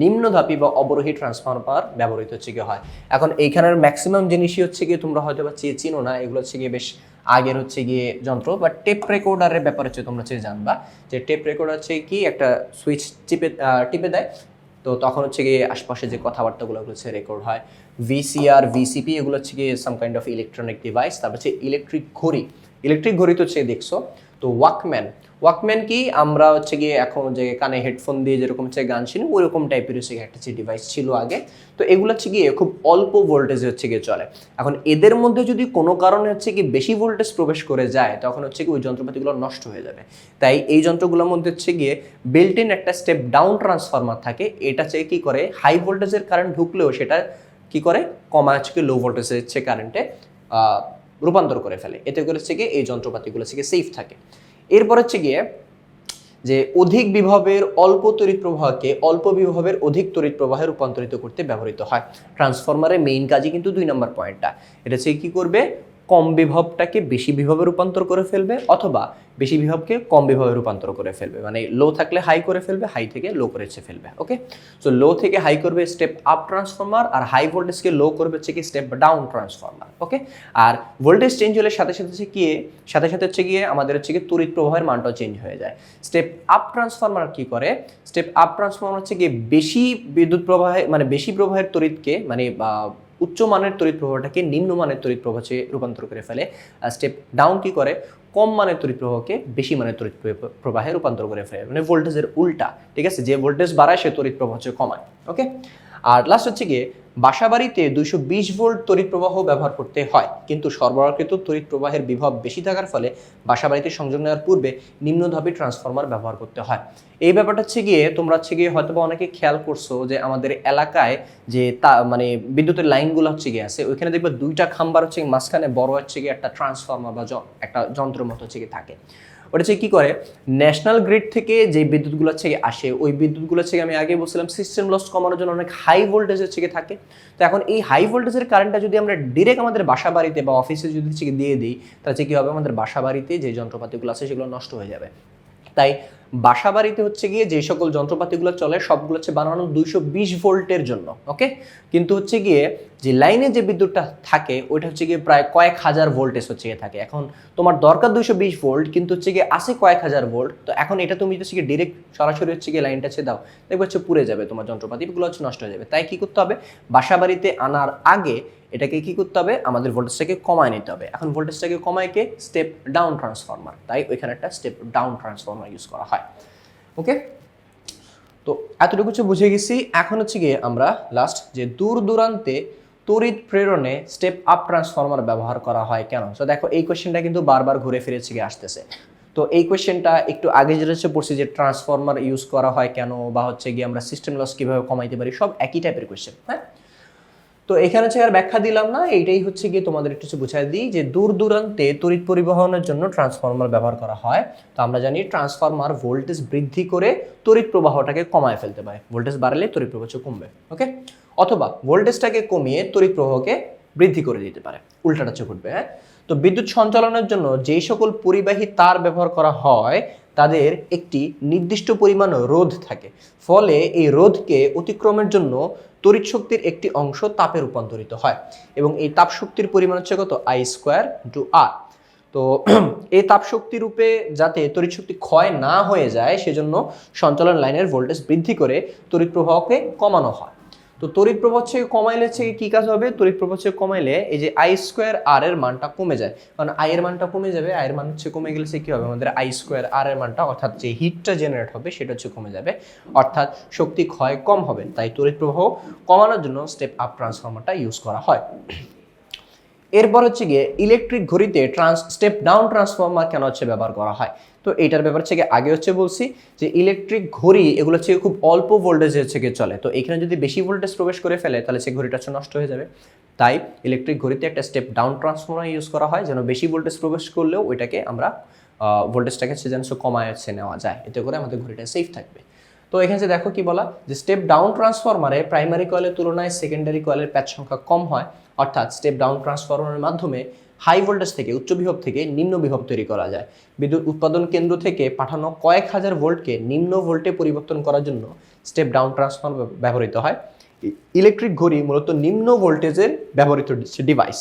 নিম্নধাপী বা অবরোহী ট্রান্সফরমার ব্যবহৃত হচ্ছে গিয়ে হয়। এখন এইখানের ম্যাক্সিমাম জিনিসই হচ্ছে গিয়ে তোমরা হয়তো বা চিনো না, এগুলো হচ্ছে গিয়ে বেশ আগের হচ্ছে গিয়ে যন্ত্র। বা টেপ রেকর্ডারের ব্যাপারে তোমরা জানবা যে টেপ রেকর্ডার হচ্ছে কি একটা সুইচ টিপে দেয়, তো তখন হচ্ছে গিয়ে আশপাশে যে কথাবার্তাগুলো হচ্ছে রেকর্ড হয়। ভিসিআর, ভিসিপি এগুলো হচ্ছে গিয়ে some kind of electronic device. তারপর হচ্ছে ইলেকট্রিক ঘড়ি তো হচ্ছে দেখছো। তো ওয়াকম্যান কি আমরা হচ্ছে গিয়ে এখন যে কানে হেডফোন দিয়ে যেরকম হচ্ছে গান শুনি ওইরকম টাইপের হচ্ছে একটা ডিভাইস ছিল আগে। তো এগুলো হচ্ছে গিয়ে খুব অল্প ভোল্টেজে হচ্ছে গিয়ে চলে। এখন এদের মধ্যে যদি কোনো কারণে হচ্ছে কি বেশি ভোল্টেজ প্রবেশ করে যায় তখন হচ্ছে কি ওই যন্ত্রপাতিগুলো নষ্ট হয়ে যাবে। তাই এই যন্ত্রগুলোর মধ্যে হচ্ছে গিয়ে বিল্ট ইন একটা স্টেপ ডাউন ট্রান্সফরমার থাকে। এটা হচ্ছে কি করে, হাই ভোল্টেজের কারেন্ট ঢুকলেও সেটা কি করে কমায় হচ্ছে লো ভোল্টেজের হচ্ছে কারেন্টে রূপান্তর করে ফেলে। এতে করে হচ্ছে গিয়ে এই যন্ত্রপাতিগুলো হচ্ছে গিয়ে সেফ থাকে। এরপর হচ্ছে গিয়ে যে অধিক বিভবের অল্প তড়িৎ প্রবাহকে অল্প বিভবের অধিক তড়িৎ প্রবাহে রূপান্তরিত করতে ব্যবহৃত হয়। ট্রান্সফরমারের মেইন কাজই কিন্তু 2 নম্বর পয়েন্টটা, এটা হচ্ছে কি করবে, কম বিভবটাকে বেশি বিভবে রূপান্তর করে ফেলবে, অথবা বেশি বিভবকে কম বিভবে রূপান্তর করে ফেলবে। মানে লো থাকলে হাই করে ফেলবে, হাই থেকে লো করে ফেলবে। ওকে, সো লো থেকে হাই করবে স্টেপ আপ ট্রান্সফরমার, আর হাই ভোল্টেজকে লো করবে হচ্ছে কি স্টেপ ডাউন ট্রান্সফরমার। ওকে, আর ভোল্টেজ চেঞ্জ হলে সাথে সাথে হচ্ছে গিয়ে আমাদের হচ্ছে কি তড়িৎ প্রবাহের মানটাও চেঞ্জ হয়ে যায়। স্টেপ আপ ট্রান্সফরমার কি করে? স্টেপ আপ ট্রান্সফরমার হচ্ছে গিয়ে বেশি বিদ্যুৎ প্রবাহে মানে বেশি প্রবাহের তড়িৎকে মানে উচ্চ মানের তড়িৎ প্রবাহটাকে নিম্ন মানের তড়িৎ প্রবাহে রূপান্তর করে ফেলে। স্টেপ ডাউন কি করে? কম মানের তড়িৎ প্রবাহকে বেশি মানের তড়িৎ প্রবাহে রূপান্তর করে ফেলে, মানে ভোল্টেজের উল্টা। ঠিক আছে, যে ভোল্টেজ বাড়ায় সে তড়িৎ প্রবাহ হচ্ছে কমায়। ওকে, আর লাস্ট হচ্ছে গিয়ে বাসাবাড়িতে 220 ভোল্ট তড়িৎ প্রবাহ ব্যবহার করতে হয়, কিন্তু সরবরাহকৃত তড়িৎ প্রবাহের বিভব বেশি থাকার ফলে বাসাবাড়িতে সংযোগ নেওয়ার পূর্বে নিম্নধাবী ট্রান্সফরমার ব্যবহার করতে হয়। এই ব্যাপারটা হচ্ছে গিয়ে তোমরা হচ্ছে গিয়ে হয়তো বা অনেকে খেয়াল করছো যে আমাদের এলাকায় যে মানে বিদ্যুতের লাইনগুলো হচ্ছে গিয়ে আছে, ওইখানে দেখবে দুইটা খাম্বার হচ্ছে মাঝখানে বড় হচ্ছে গিয়ে একটা ট্রান্সফরমার বা একটা যন্ত্রের মতো হচ্ছে গিয়ে থাকে। ওটা হচ্ছে কি করে? ন্যাশনাল গ্রিড থেকে যে বিদ্যুৎগুলো হচ্ছে আসে, ওই বিদ্যুৎগুলো হচ্ছে আমি আগে বলছিলাম সিস্টেম লস কমানোর জন্য অনেক হাই ভোল্টেজ হচ্ছে থাকে। তো এখন এই হাই ভোল্টেজের কারেন্টটা যদি আমরা ডিরেক্ট আমাদের বাসা বাড়িতে বা অফিসে যদি হচ্ছে দিয়ে দিই, তাহলে কি হবে? আমাদের বাসা বাড়িতে যে যন্ত্রপাতিগুলো আছে সেগুলো নষ্ট হয়ে যাবে। তাই বাসা বাড়িতে হচ্ছে গিয়ে যে সকল যন্ত্রপাতিগুলো চলে সবগুলো হচ্ছে বানানো 220 ভোল্টের জন্য। ওকে, কিন্তু হচ্ছে গিয়ে যে লাইনে যে বিদ্যুৎটা থাকে ওইটা হচ্ছে গিয়ে প্রায় কয়েক হাজার ভোল্টেজ হচ্ছে গিয়ে থাকে। এখন তোমার দরকার 220 ভোল্ট, কিন্তু হচ্ছে গিয়ে আসে কয়েক হাজার ভোল্ট। তো এখন এটা তুমি হচ্ছে গিয়ে ডিরেক্ট সরাসরি হচ্ছে গিয়ে লাইনটা ছে দাও, দেখবে হচ্ছে পুড়ে যাবে, তোমার যন্ত্রপাতিগুলো হচ্ছে নষ্ট হয়ে যাবে। তাই কি করতে হবে? বাসা বাড়িতে আনার আগে এটাকে কি করতে হবে? আমাদের ভোল্টেজটাকে কমায় নিতে হবে। এখন ভোল্টেজটাকে কমায় কে? Step down transformer. তাই ওইখানে একটা স্টেপ ডাউন ট্রান্সফরমার ইউজ করা হয়। ওকে, তো এতটুকু হচ্ছে বুঝে গেছি। এখন হচ্ছে গিয়ে আমরা লাস্ট যে দূর দূরান্তে তড়িৎ প্রেরণে স্টেপ আপ ট্রান্সফরমার ব্যবহার করা হয় কেন? তো দেখো এই কোয়েশ্চেনটা কিন্তু বারবার ঘুরে ফিরে গিয়ে আসতেছে। তো এই কোয়েশ্চেনটা একটু আগে যেটা হচ্ছে পড়ছি যে ট্রান্সফরমার ইউজ করা হয় কেন, বা হচ্ছে গিয়ে আমরা সিস্টেম লস কিভাবে কমাইতে পারি, সব একই টাইপের কোয়েশ্চেন। হ্যাঁ, তো এখানে হচ্ছে আর ব্যাখ্যা দিলাম না, এইটাই হচ্ছে গিয়ে তোমাদের একটু বুঝাই দিই যে দূর দূরান্তে তড়িৎ পরিবহনের জন্য ট্রান্সফরমার ব্যবহার করা হয়। তো আমরা জানি ট্রান্সফরমার ভোল্টেজ বৃদ্ধি করে তড়িৎ প্রবাহটাকে কমায় ফেলতে পারে। ভোল্টেজ বাড়ালে তড়িৎ প্রবাহ কমবে। ওকে, অথবা ভোল্টেজটাকে কমিয়ে তড়িৎ প্রবাহকে বৃদ্ধি করে দিতে পারে, উল্টাটা হচ্ছে ঘটবে। হ্যাঁ, তো বিদ্যুৎ সঞ্চালনের জন্য যেই সকল পরিবাহী তার ব্যবহার করা হয় তাদের একটি নির্দিষ্ট পরিমাণ রোধ থাকে, ফলে এই রোধকে অতিক্রমের জন্য তড়িৎ শক্তির একটি অংশ তাপে রূপান্তরিত হয়, এবং এই তাপ শক্তির পরিমাণ হচ্ছে কত? I²/R। তো এই তাপ শক্তি রূপে যাতে তড়িৎ শক্তি ক্ষয় না হয়ে যায় সেজন্য সঞ্চালন লাইনের ভোল্টেজ বৃদ্ধি করে তড়িৎ প্রবাহকে কমানো হয়। তো তড়িৎ প্রবাহ থেকে কমাইলে হচ্ছে কি কাজ হবে? তড়িৎ প্রবাহ থেকে কমাইলে এই যে I²R এর মানটা কমে যায়, কারণ I এর মানটা কমে যাবে। I এর মান হচ্ছে কমে গেলে কি হবে? আমাদের I²R এর মানটা, অর্থাৎ যে হিটটা জেনারেট হবে সেটা হচ্ছে কমে যাবে, অর্থাৎ শক্তি ক্ষয় কম হবে। তাই তড়িৎ প্রবাহ কমানোর জন্য স্টেপ আপ ট্রান্সফরমারটা ইউজ করা হয়। এরপর হচ্ছে গিয়ে ইলেকট্রিক ঘড়িতে স্টেপ ডাউন ট্রান্সফরমার কেন হচ্ছে ব্যবহার করা হয়? তো এইটার ব্যাপার হচ্ছে গিয়ে আগে হচ্ছে বলছি যে ইলেকট্রিক ঘড়ি এগুলো হচ্ছে খুব অল্প ভোল্টেজে হচ্ছে গিয়ে চলে। তো এখানে যদি বেশি ভোল্টেজ প্রবেশ করে ফেলে তাহলে সে ঘড়িটা হচ্ছে নষ্ট হয়ে যাবে। তাই ইলেকট্রিক ঘড়িতে একটা স্টেপ ডাউন ট্রান্সফরমার ইউজ করা হয়, যেন বেশি ভোল্টেজ প্রবেশ করলেও ওইটাকে আমরা ভোল্টেজটাকে যেন কমায় হচ্ছে নেওয়া যায়, এতে করে আমাদের ঘড়িটা সেফ থাকবে। তো এখানে যে দেখো কি বলা, যে স্টেপ ডাউন ট্রান্সফরমারে প্রাইমারি কয়েলের তুলনায় সেকেন্ডারি কয়েলের প্যাচ সংখ্যা কম হয়, অর্থাৎ স্টেপ ডাউন ট্রান্সফরমারের মাধ্যমে হাই ভোল্টেজ থেকে উচ্চ বিভব থেকে নিম্ন বিভব তৈরি করা যায়। বিদ্যুৎ উৎপাদন কেন্দ্র থেকে পাঠানো কয়েক হাজার ভোল্টকে নিম্ন ভোল্টে পরিবর্তন করার জন্য স্টেপ ডাউন ট্রান্সফরমার ব্যবহৃত হয়। ইলেকট্রিক ঘড়ি মূলত নিম্ন ভোল্টেজের ব্যবহৃত ডিভাইস।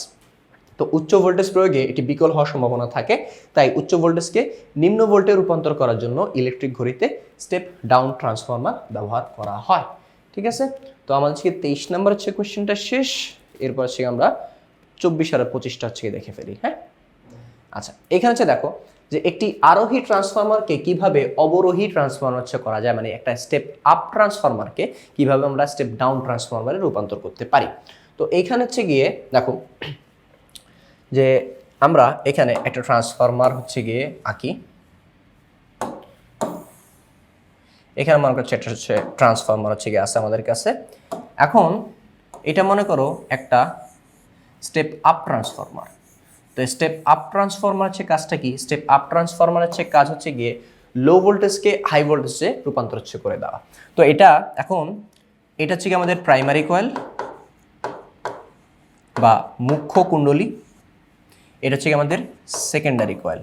তো উচ্চ ভোল্টেজ প্রয়োগে এটি বিকল হওয়ার সম্ভাবনা থাকে, তাই উচ্চ ভোল্টেজকে নিম্ন ভোল্টে রূপান্তর করার জন্য ইলেকট্রিক ঘড়িতে স্টেপ ডাউন ট্রান্সফরমার ব্যবহার করা হয়। ঠিক আছে, তো আমাদের 23 নম্বর হচ্ছে কোয়েশ্চেনটা শেষ। এরপর হচ্ছে আমরা 24 আর 25টা হচ্ছে দেখে ফেলি। হ্যাঁ, আচ্ছা, এখানে হচ্ছে দেখো যে একটি আরোহী ট্রান্সফরমারকে কিভাবে অবরোহী ট্রান্সফরমার হচ্ছে করা যায়, মানে একটা স্টেপ আপ ট্রান্সফরমারকে কিভাবে আমরা স্টেপ ডাউন ট্রান্সফরমারে রূপান্তর করতে পারি। তো এইখানে হচ্ছে গিয়ে দেখো যে আমরা এখানে একটা ট্রান্সফরমার হচ্ছে গিয়ে আঁকি। এখানে মনে করছে একটা হচ্ছে ট্রান্সফরমার হচ্ছে গিয়ে আছে আমাদের কাছে। এখন এটা মনে করো একটা স্টেপ আপ ট্রান্সফরমার। তো স্টেপ আপ ট্রান্সফরমার হচ্ছে কাজটা কি? স্টেপ আপ ট্রান্সফরমার হচ্ছে কাজ হচ্ছে গিয়ে লো ভোল্টেজকে হাই ভোল্টেজে রূপান্তর হচ্ছে করে দেওয়া। তো এটা এখন এটা হচ্ছে কি আমাদের প্রাইমারি কয়েল বা মুখ্য কুণ্ডলী, এটা হচ্ছে আমাদের সেকেন্ডারি কয়েল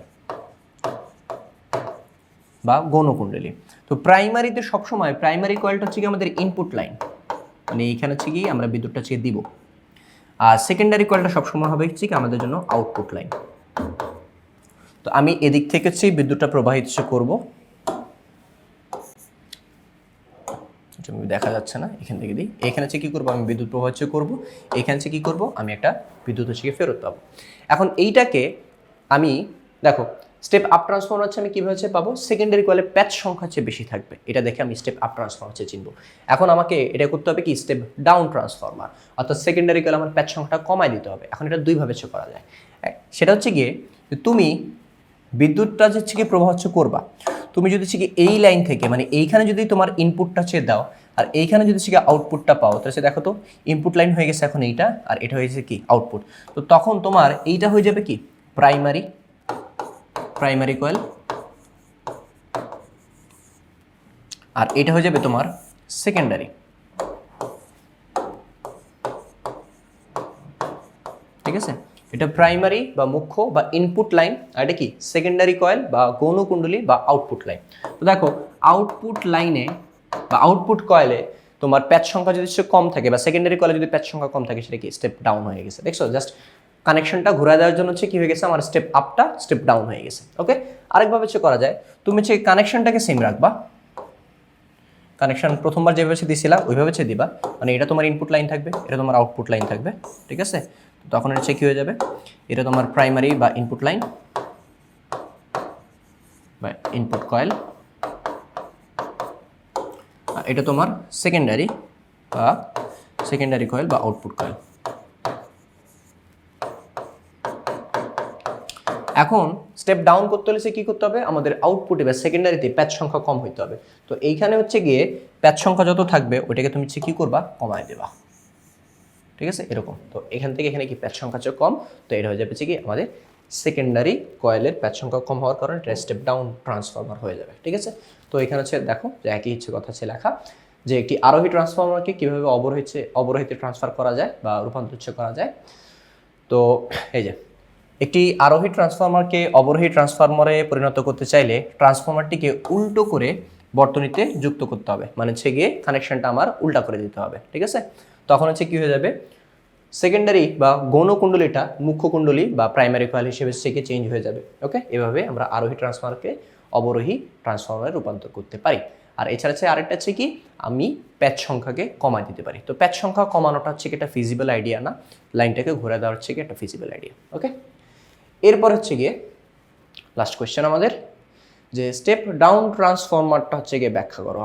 বা গৌণকুণ্ডলী। তো প্রাইমারিতে সবসময় প্রাইমারি কয়েলটা হচ্ছে কি আমাদের ইনপুট লাইন, মানে এইখানে হচ্ছে কি আমরা বিদ্যুৎটা হচ্ছে দিব, আর সেকেন্ডারি কয়েলটা সবসময় হবে হচ্ছে কি আমাদের জন্য আউটপুট লাইন। তো আমি এদিক থেকে হচ্ছে বিদ্যুৎটা প্রবাহিত করব, দেখা যাচ্ছে না, এখান থেকে দিই, এখানে হচ্ছে কি করবো আমি বিদ্যুৎ প্রবাহিত করব, এখানে হচ্ছে কি করব আমি একটা বিদ্যুৎ হচ্ছে ফেরত পাবো। এখন এইটাকে আমি দেখো স্টেপ আপ ট্রান্সফর্মার হচ্ছে আমি কীভাবে হচ্ছে পাবো, সেকেন্ডারি কয়েলের প্যাচ সংখ্যা হচ্ছে বেশি থাকবে, এটা দেখে আমি স্টেপ আপ ট্রান্সফর্মার হচ্ছে চিনবো। এখন আমাকে এটা করতে হবে কি স্টেপ ডাউন ট্রান্সফর্মার, অর্থাৎ সেকেন্ডারি কয়েল আমার প্যাচ সংখ্যাটা কমায় দিতে হবে। এখন এটা দুইভাবে হচ্ছে করা যায়, সেটা হচ্ছে গিয়ে তুমি বিদ্যুৎটা হচ্ছে কি প্রবাহ হচ্ছে করবা, তুমি যদি হচ্ছে কি এই লাইন থেকে মানে এইখানে যদি তোমার ইনপুটটা হচ্ছে দাও আর এইখানে যদি হচ্ছে আউটপুটটা পাও, তাহলে দেখো তো ইনপুট লাইন হয়ে গেছে এখন এইটা, আর এটা হয়েছে কি আউটপুট। তো তখন তোমার এইটা হয়ে যাবে কি প্রাইমারি কয়েল, আর এটা হয়ে যাবে তোমার সেকেন্ডারি। ঠিক আছে, এটা প্রাইমারি বা মুখ্য বা ইনপুট লাইন, আর এটা কি সেকেন্ডারি কয়েল বা গৌণকুণ্ডলী বা আউটপুট লাইন। তো দেখো আউটপুট লাইনে বা আউটপুট কয়েলে তোমার প্যাচ সংখ্যা যদি কম থাকে বা সেকেন্ডারি কয়েলে যদি প্যাচ সংখ্যা কম থাকে, সেটা কি স্টেপ ডাউন হয়ে গেছে। দেখছো জাস্ট কানেকশনটা ঘুরে দেওয়ার জন্য হচ্ছে কি হয়ে গেছে আমার স্টেপ আপটা স্টেপ ডাউন হয়ে গেছে। ওকে, আরেকভাবে হচ্ছে করা যায়, তুমি হচ্ছে কানেকশনটাকে সেম রাখবা, কানেকশন প্রথমবার যেভাবে দিয়েছিলা ওইভাবে হচ্ছে দিবা, মানে এটা তোমার ইনপুট লাইন থাকবে, এটা তোমার আউটপুট লাইন থাকবে। ঠিক আছে, তখন হচ্ছে কি হয়ে যাবে, এটা তোমার প্রাইমারি বা ইনপুট লাইন বা ইনপুট কয়েল, এটা তোমার সেকেন্ডারি কয়েল বা আউটপুট কয়েল। এখন স্টেপ ডাউন করতে হলে কি করতে হবে, আমাদের আউটপুটে বা সেকেন্ডারিতে প্যাচ সংখ্যা কম হইতে হবে। তো এইখানে হচ্ছে গিয়ে প্যাচ সংখ্যা যত থাকবে ওইটাকে তুমি হচ্ছে কি করবা, কমায় দেবা। ঠিক আছে, এরকম। তো এখান থেকে এখানে কি প্যাচ সংখ্যা হচ্ছে কম, তো এটা হয়ে যাবে কি আমাদের সেকেন্ডারি কয়েলের প্যাচ সংখ্যা কম হওয়ার কারণে এটা স্টেপ ডাউন ট্রান্সফর্মার হয়ে যাবে। ঠিক আছে, তো এখানে হচ্ছে দেখো যে একই হচ্ছে কথা হচ্ছে লেখা যে একটি আরোহী ট্রান্সফর্মারকে কীভাবে অবরোহিতে ট্রান্সফার করা যায় বা রূপান্তর করা যায়। তো এই যে একটি আরোহী ট্রান্সফর্মারকে অবরোহী ট্রান্সফর্মারে পরিণত করতে চাইলে ট্রান্সফর্মারটিকে উল্টো করে বর্তনীতে যুক্ত করতে হবে, মানে হচ্ছে গিয়ে কানেকশনটা আমার উল্টা করে দিতে হবে। ঠিক আছে, তখন হচ্ছে কি হয়ে যাবে, সেকেন্ডারি বা গৌণকুণ্ডলীটা মুখ্য কুণ্ডলী বা প্রাইমারি কয়েল হিসেবে সেকে চেঞ্জ হয়ে যাবে। ওকে, এভাবে আমরা আরোহী ট্রান্সফর্মারকে অবরোহী ট্রান্সফর্মারে রূপান্তর করতে পারি। আর এছাড়া আরেকটা হচ্ছে কি আমি প্যাচ সংখ্যাকে কমায় দিতে পারি। তো প্যাচ সংখ্যা কমানোটা হচ্ছে কি একটা ফিজিবল আইডিয়া না, লাইনটাকে ঘুরে দেওয়ার হচ্ছে কি একটা ফিজিবল আইডিয়া। ওকে, এরপর হচ্ছে গিয়ে লাস্ট কোয়েশ্চেন আমাদের, যে স্টেপ ডাউন ট্রান্সফর্মারটা হচ্ছে গিয়ে ব্যাখ্যা করো।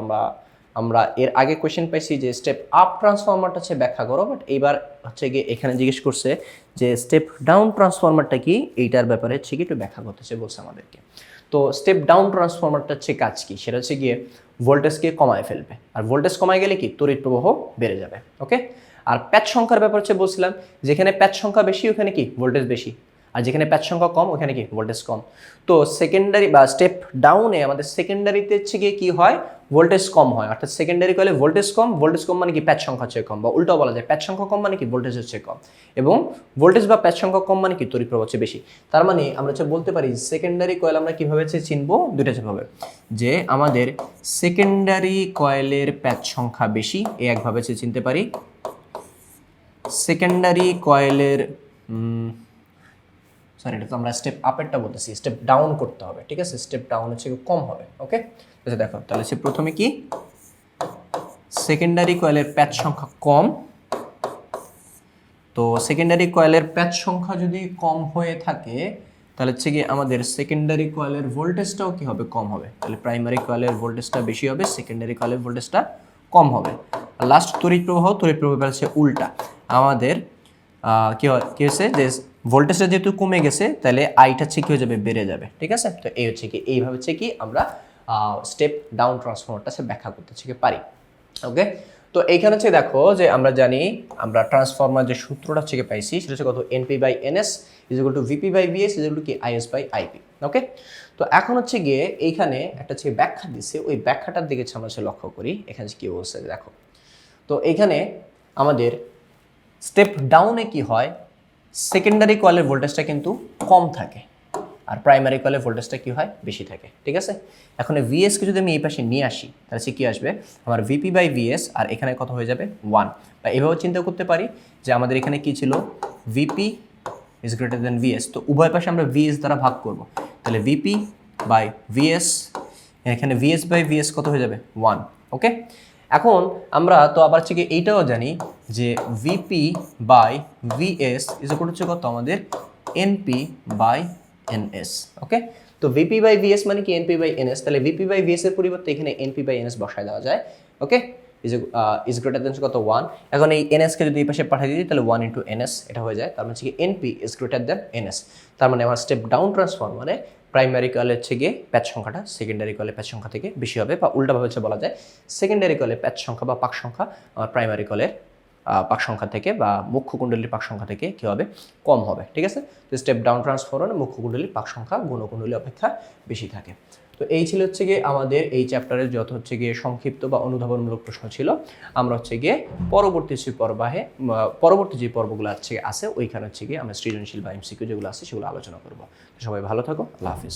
আমরা এর আগে কোয়েশ্চেন পাইছি যে স্টেপ আপ ট্রান্সফর্মারটা হচ্ছে ব্যাখ্যা করো, বাট এইবার হচ্ছে গিয়ে এখানে জিজ্ঞেস করছে যে স্টেপ ডাউন ট্রান্সফর্মারটা কি, এইটার ব্যাপারে হচ্ছে কি একটু ব্যাখ্যা করতেছে বলছে আমাদেরকে। তো স্টেপ ডাউন ট্রান্সফর্মারটা হচ্ছে কাজ কি, সেটা হচ্ছে গিয়ে ভোল্টেজকে কমায় ফেলবে, আর ভোল্টেজ কমায় গেলে কি তড়িৎ প্রবাহ বেড়ে যাবে। ওকে, আর প্যাচ সংখ্যার ব্যাপার হচ্ছে বলছিলাম যেখানে প্যাচ সংখ্যা বেশি ওখানে কি ভোল্টেজ বেশি, আর যেখানে প্যাচ সংখ্যা কম ওখানে কি ভোল্টেজ কম। তো সেকেন্ডারি বা স্টেপ ডাউনে আমাদের সেকেন্ডারিতে হচ্ছে গিয়ে কি হয়, ভোল্টেজ কম হয়, অর্থাৎ সেকেন্ডারি কয়েলে ভোল্টেজ কম মানে কি প্যাচ সংখ্যা হচ্ছে কম, বা উল্টো বলা যায় প্যাচ সংখ্যা কম মানে কি ভোল্টেজ হচ্ছে কম, এবং ভোল্টেজ বা প্যাচ সংখ্যা কম মানে কি তড়িৎ প্রবাহ হচ্ছে বেশি। তার মানে আমরা হচ্ছে বলতে পারি সেকেন্ডারি কয়েল আমরা কিভাবে চিনবো, দুইটা ভাবে, যে আমাদের সেকেন্ডারি কয়েলের প্যাচ সংখ্যা বেশি, এই একভাবে চিনতে পারি। সেকেন্ডারি কয়েলের সরি, এটা তো আমরা স্টেপ আপেরটা বলতেছি, স্টেপ ডাউন করতে হবে। ঠিক আছে, স্টেপ ডাউন হচ্ছে কম হবে। ওকে, আচ্ছা দেখো তাহলে সে প্রথমে কি সেকেন্ডারি কয়েলের প্যাচ সংখ্যা কম, তো সেকেন্ডারি কয়েলের প্যাচ সংখ্যা যদি কম হয়ে থাকে তাহলে হচ্ছে কি আমাদের সেকেন্ডারি কয়েলের ভোল্টেজটাও কি হবে, কম হবে। তাহলে প্রাইমারি কয়েলের ভোল্টেজটা বেশি হবে, সেকেন্ডারি কয়েলের ভোল্টেজটা কম হবে। আর লাস্ট তড়িৎ প্রবাহ হচ্ছে উল্টা, আমাদের কি হয়েছে যে ভোল্টেজটা যেহেতু কমে গেছে তাহলে আইটা হচ্ছে কি হয়ে যাবে, বেড়ে যাবে। ঠিক আছে, তো এই হচ্ছে কি এইভাবে হচ্ছে কি আমরা স্টেপ ডাউন ট্রান্সফর্মারটা ব্যাখ্যা করতে পারি। ওকে, তো এইখানে হচ্ছে দেখো যে আমরা জানি আমরা ট্রান্সফর্মার যে সূত্রটা হচ্ছে পাইছি সেটা হচ্ছে কত, NP by NS is equal to VP by VS is equal to কি আইএস বাই আইপি। ওকে, তো এখন হচ্ছে গিয়ে এইখানে একটা হচ্ছে ব্যাখ্যা দিছে, ওই ব্যাখ্যাটার দিকে আমরা লক্ষ্য করি। এখানে কি বলছে দেখো, তো এইখানে আমাদের স্টেপ ডাউনে কি হয়, সেকেন্ডারি কয়েলের ভোল্টেজটা কিন্তু কম থাকে, আর প্রাইমারি কয়েলে ভোল্টেজটা কি হয়, বেশি থাকে। ঠিক আছে, এখন ভিএসকে যদি আমি এই পাশে নিয়ে আসি তাহলে সে কী আসবে, আমার ভিপি বাই ভিএস, আর এখানে কত হয়ে যাবে 1। বা এভাবেও চিন্তা করতে পারি যে আমাদের এখানে কি ছিল, VP is greater than VS, তো উভয় পাশে আমরা ভিএস দ্বারা ভাগ করব, তাহলে ভিপি বাই ভিএস, এখানে ভিএস বাই ভিএস কত হয়ে যাবে 1। ওকে, এখন আমরা তো আবার হচ্ছে কি এইটাও জানি যে VP by VS is equal to কত আমাদের এনপি বাই এনএস। ওকে, তো ভিপি বাই ভিএস মানে কি এনপি বাই এনএস, তাহলে ভিপি বাই ভিএস এর পরিবর্তে এখানে এনপি বাই এনএস বসায় দেওয়া যায়। ওকে, ইজ গ্রেটার দেন কত 1, এখন এই এনএসকে যদি এই পাশে পাঠিয়ে দিই তাহলে 1 ইন্টু এনএস এটা হয়ে যায়, তার মানে হচ্ছে কি NP is greater than NS. তার মানে আমার স্টেপ ডাউন ট্রান্সফর্ম মানে প্রাইমারি কয়েলে হচ্ছে গিয়ে প্যাচ সংখ্যাটা সেকেন্ডারি কয়েলে প্যাচ সংখ্যা থেকে বেশি হবে, বা উল্টাভাবে হচ্ছে বলা যায় সেকেন্ডারি কয়েলে প্যাচ সংখ্যা বা পাক সংখ্যা আমার প্রাইমারি কয়েলের পাক সংখ্যা থেকে বা মুখ্য কুণ্ডলীর পাক সংখ্যা থেকে কী হবে, কম হবে। ঠিক আছে, তো স্টেপ ডাউন ট্রান্সফরমারে মুখ্য কুণ্ডলীর পাক সংখ্যা ঘন কুণ্ডলী অপেক্ষা বেশি থাকে। তো এই ছিল হচ্ছে গিয়ে আমাদের এই চ্যাপ্টারের যত হচ্ছে গিয়ে সংক্ষিপ্ত বা অনুধাবনমূলক প্রশ্ন ছিল। আমরা হচ্ছে গিয়ে পরবর্তী যে পর্বগুলো আছে ওইখানে হচ্ছে গিয়ে আমরা সৃজনশীল বা এমসিকিউ যেগুলো আছে সেগুলো আলোচনা করবো। সবাই ভালো থাকো, আল্লাহ হাফিজ।